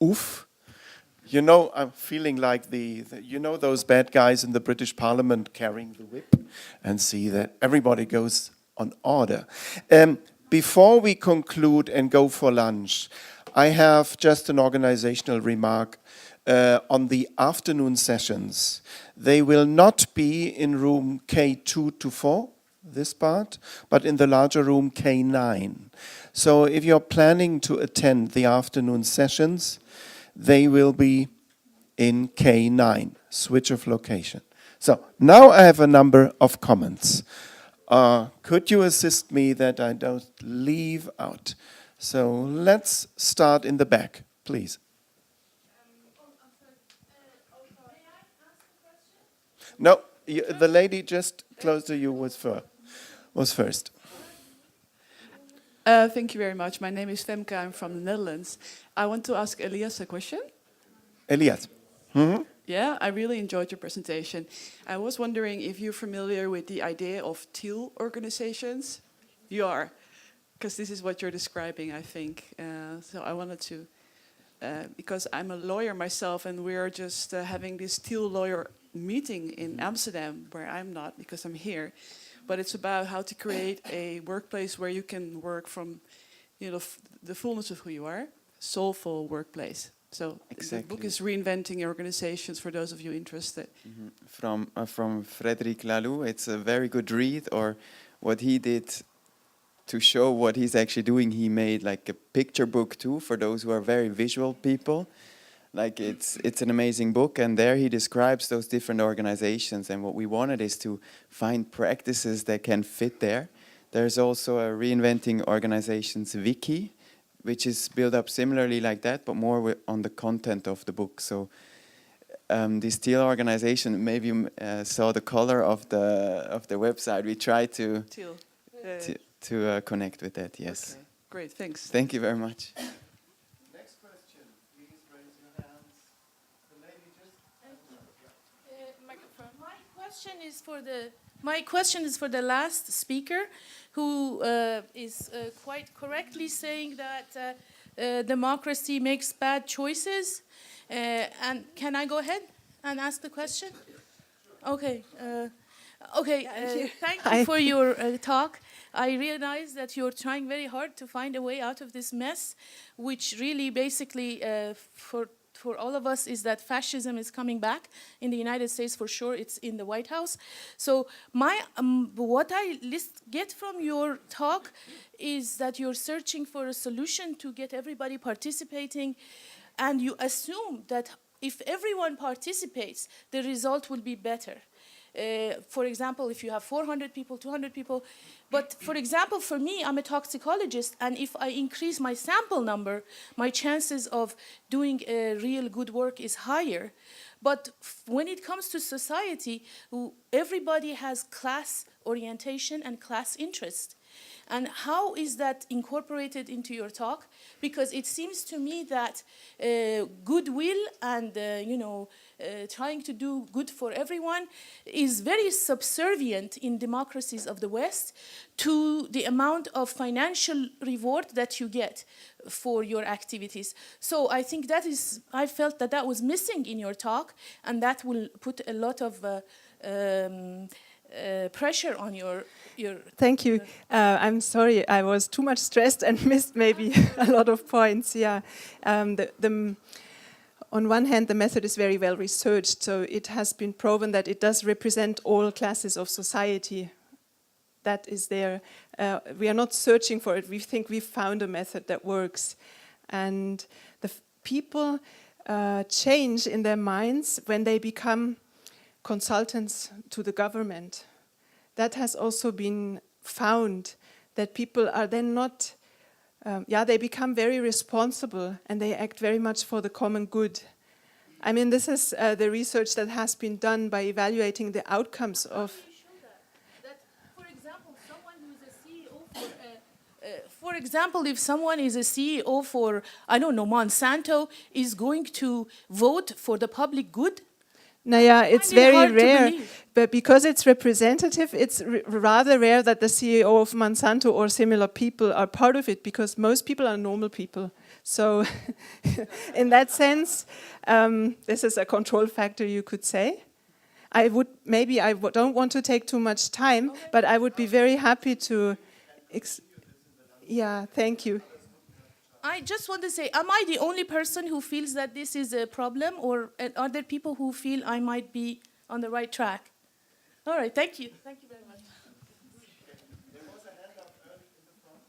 oof. You know, I'm feeling like you know those bad guys in the British Parliament carrying the whip, and see that everybody goes on order. Before we conclude and go for lunch, I have just an organizational remark on the afternoon sessions. They will not be in room K2 to 4, this part, but in the larger room K9. So if you're planning to attend the afternoon sessions, they will be in K9, switch of location. So now I have a number of comments. Could you assist me that I don't leave out? So let's start in the back, please. No, the lady just close to you was first. Thank you very much. My name is Femke. I'm from the Netherlands. I want to ask Elias a question. Elias. Mm-hmm. Yeah, I really enjoyed your presentation. I was wondering if you're familiar with the idea of teal organizations. You are, because this is what you're describing, I think. So I wanted to, because I'm a lawyer myself, and we're just having this teal lawyer meeting in Amsterdam, where I'm not, because I'm here. But it's about how to create a workplace where you can work from, the fullness of who you are, soulful workplace. So exactly. The book is Reinventing Organizations for those of you interested. Mm-hmm. From Frédéric Laloux, it's a very good read. Or what he did to show what he's actually doing, he made like a picture book too for those who are very visual people. Like it's an amazing book, and there he describes those different organizations, and what we wanted is to find practices that can fit there. There's also a Reinventing Organizations wiki, which is built up similarly like that, but more on the content of the book. So this teal organization, maybe you saw the color of the website. We try to connect with that. Yes. Okay. Great. Thanks. Thank you very much. My question is for the last speaker, who is quite correctly saying that democracy makes bad choices. And can I go ahead and ask the question? Okay. Thank you for your talk. I realize that you're trying very hard to find a way out of this mess, which really basically for all of us is that fascism is coming back in the United States for sure. It's in the White House. So what I get from your talk is that you're searching for a solution to get everybody participating, and you assume that if everyone participates, the result will be better. For example, if you have 400 people, 200 people. But for example, for me, I'm a toxicologist, and if I increase my sample number, my chances of doing real good work is higher. But when it comes to society, everybody has class orientation and class interest. And how is that incorporated into your talk? Because it seems to me that goodwill and trying to do good for everyone is very subservient in democracies of the West to the amount of financial reward that you get for your activities. So I think I felt that was missing in your talk, and that will put a lot of pressure on your Thank you. I'm sorry, I was too much stressed and missed maybe a lot of points. Yeah. On one hand, the method is very well researched, so it has been proven that it does represent all classes of society. That is there. We are not searching for it. We think we've found a method that works. And the people change in their minds when they become consultants to the government. That has also been found, that people are then not, they become very responsible and they act very much for the common good. I mean, this is the research that has been done by evaluating the outcomes of... For example, if someone is a CEO for, I don't know, Monsanto, is going to vote for the public good? It's very rare, but because it's representative, it's rather rare that the CEO of Monsanto or similar people are part of it, because most people are normal people. So in that sense, this is a control factor, you could say. Don't want to take too much time, but I would be very happy to... Yeah, thank you. I just want to say, am I the only person who feels that this is a problem, or are there people who feel I might be on the right track? All right, thank you. Thank you very much. There was a hand up early in the front.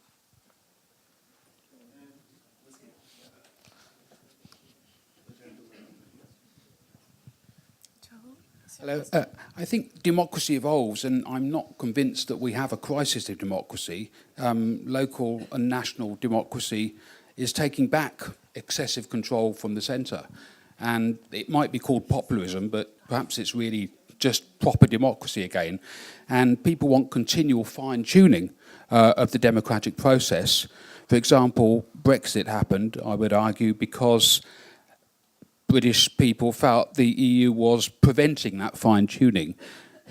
Hello. I think democracy evolves, and I'm not convinced that we have a crisis of democracy. Local and national democracy is taking back excessive control from the centre. And it might be called populism, but perhaps it's really just proper democracy again. And people want continual fine-tuning of the democratic process. For example, Brexit happened, I would argue, because British people felt the EU was preventing that fine-tuning.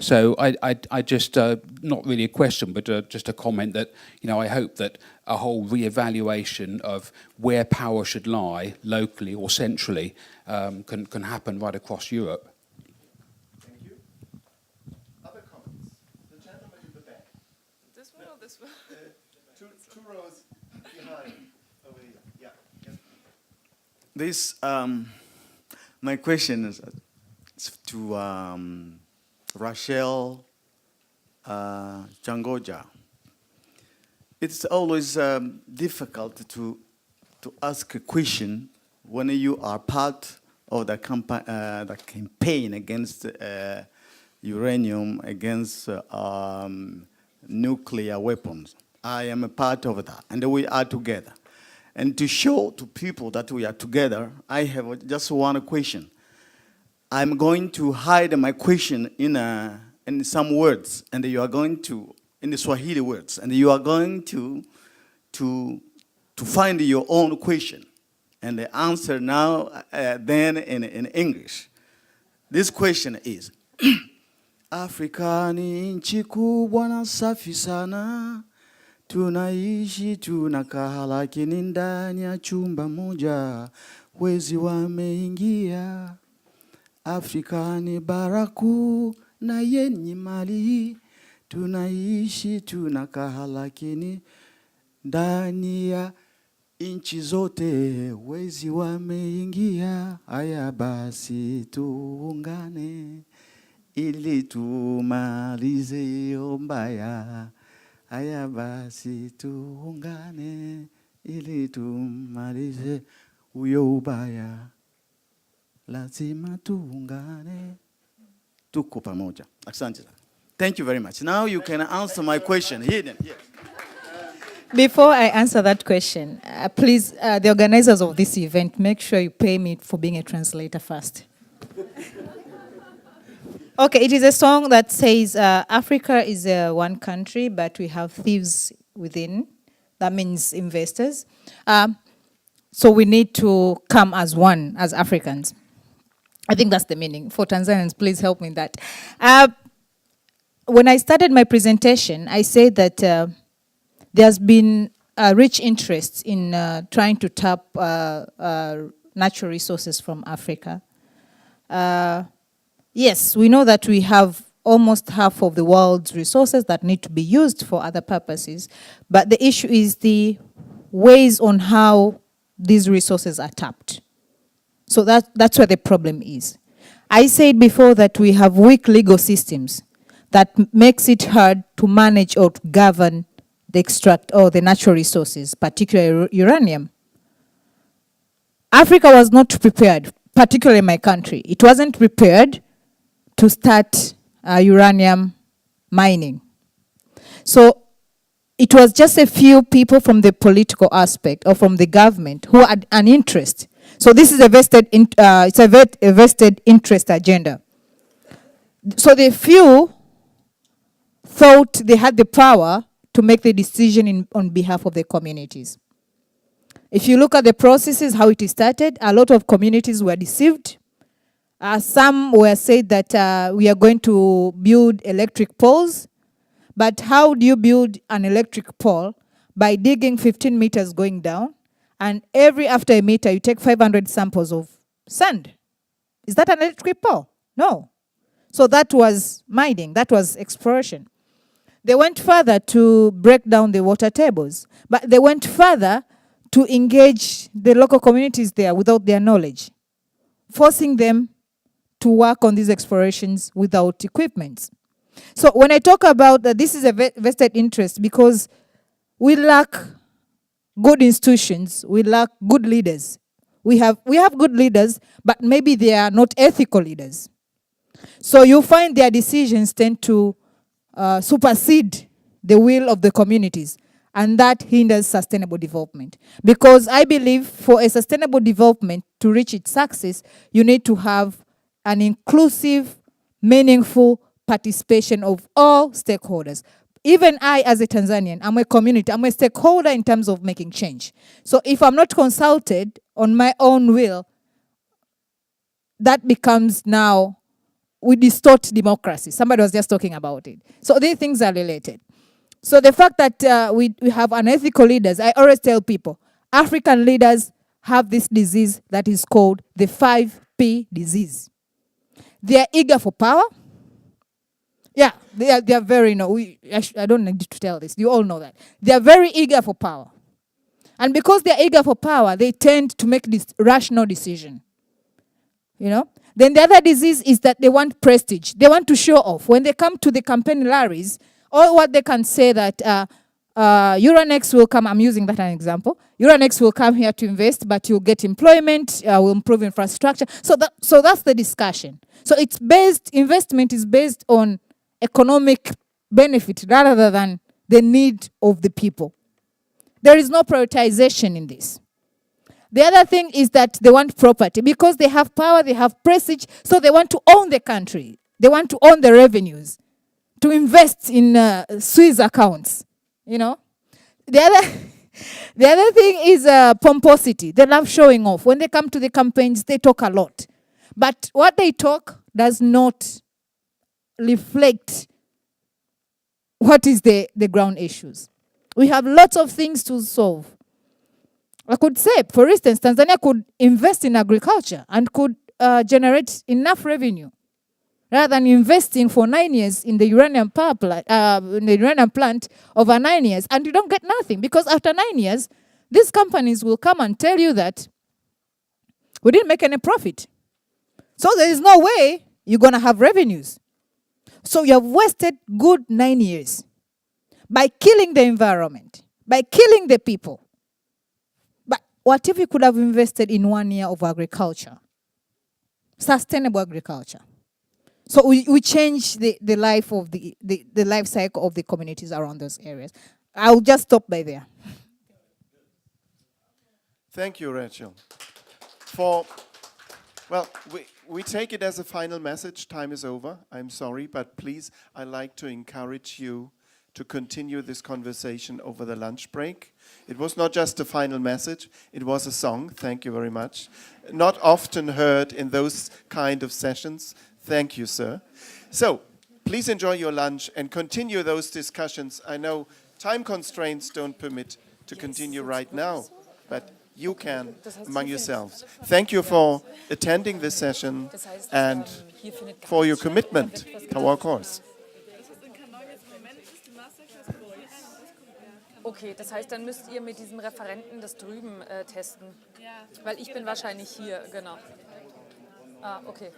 So I just, not really a question, but just a comment that, I hope that a whole re-evaluation of where power should lie, locally or centrally, can happen right across Europe. Thank you. Other comments? The gentleman in the back. This one or this one? Two rows behind. Over here. Yeah. Yes. This, my question is to Rachel Changoja. It's always difficult to ask a question when you are part of the campaign against uranium, against nuclear weapons. I am a part of that, and we are together. And to show to people that we are together, I have just one question. I'm going to hide my question in some words, and you are going to, in the Swahili words, and you are going to find your own question, and the answer now, then in English. This question is, Afrika ni nchi kubwa na safi sana, tunaishi tunakaa lakini ndani ya chumba moja, wezi wameingia. Afrika ni baraku na yenye mali, tunaishi tunakaa lakini ndani ya nchi zote wezi wameingia. Haya basi tuungane ili tumalize mbaya. Haya basi tuungane ili tumalize ubaya. Lazima tuungane. Tuko pamoja. Asante. Thank you very much. Now you can answer my question. Hidden. Yes. Before I answer that question, please, the organizers of this event, make sure you pay me for being a translator first. Okay, it is a song that says, Africa is one country, but we have thieves within. That means investors. So we need to come as one, as Africans. I think that's the meaning. For Tanzanians, please help me in that. When I started my presentation, I said that there's been a rich interest in trying to tap natural resources from Africa. Yes, we know that we have almost half of the world's resources that need to be used for other purposes, but the issue is the ways on how these resources are tapped. So that's where the problem is. I said before that we have weak legal systems that makes it hard to manage or to govern the extract or the natural resources, particularly uranium. Africa was not prepared, particularly my country. It wasn't prepared to start uranium mining. So it was just a few people from the political aspect or from the government who had an interest. So this is a vested interest agenda. So the few thought they had the power to make the decision on behalf of the communities. If you look at the processes, how it started, a lot of communities were deceived. Some were said that we are going to build electric poles. But how do you build an electric pole? By digging 15 meters going down and after a meter, you take 500 samples of sand. Is that an electric pole? No. So that was mining, that was exploration. They went further to break down the water tables, but they went further to engage the local communities there without their knowledge, forcing them to work on these explorations without equipment. So when I talk about that, this is a vested interest because we lack good institutions, we lack good leaders. We have good leaders, but maybe they are not ethical leaders. So you find their decisions tend to supersede the will of the communities, and that hinders sustainable development. Because I believe for a sustainable development to reach its success, you need to have an inclusive, meaningful participation of all stakeholders. Even I, as a Tanzanian, I'm a community, I'm a stakeholder in terms of making change. So if I'm not consulted on my own will, that becomes now, we distort democracy. Somebody was just talking about it. So these things are related. So the fact that we have unethical leaders, I always tell people, African leaders have this disease that is called the 5P disease. They are eager for power. Yeah, they are very, I don't need to tell this. You all know that. They are very eager for power. And because they are eager for power, they tend to make this rational decision. Then the other disease is that they want prestige. They want to show off. When they come to the campaign rallies, or what they can say that Euronext will come, I'm using that as an example. Euronext will come here to invest, but you'll get employment, will improve infrastructure. So that's the discussion. So investment is based on economic benefit rather than the need of the people. There is no prioritization in this. The other thing is that they want property. Because they have power, they have prestige, so they want to own the country. They want to own the revenues, to invest in Swiss accounts, The other thing is pomposity. They love showing off. When they come to the campaigns, they talk a lot. But what they talk does not reflect what is the ground issues. We have lots of things to solve. I could say, for instance, Tanzania could invest in agriculture and could generate enough revenue rather than investing for 9 years in the uranium power plant, over 9 years, and you don't get nothing. Because after 9 years, these companies will come and tell you that we didn't make any profit. So there is no way you're going to have revenues. So you have wasted good 9 years by killing the environment, by killing the people. But what if you could have invested in 1 year of agriculture? Sustainable agriculture. So we change the life of the life cycle of the communities around those areas. I'll just stop by there. Thank you, Rachel. We take it as a final message. Time is over. I'm sorry, but please, I'd like to encourage you to continue this conversation over the lunch break. It was not just a final message, it was a song. Thank you very much. Not often heard in those kind of sessions. Thank you, sir. So, please enjoy your lunch and continue those discussions. I know time constraints don't permit to continue right now, but you can among yourselves. Thank you for attending this session and for your commitment to our course. Okay, das heißt, dann müsst ihr mit diesem Referenten das drüben testen. Ja. Weil ich bin wahrscheinlich hier, genau. Ah, okay.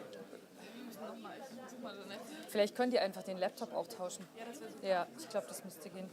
Vielleicht könnt ihr einfach den Laptop auch tauschen. Ja, ich glaube, das müsste gehen.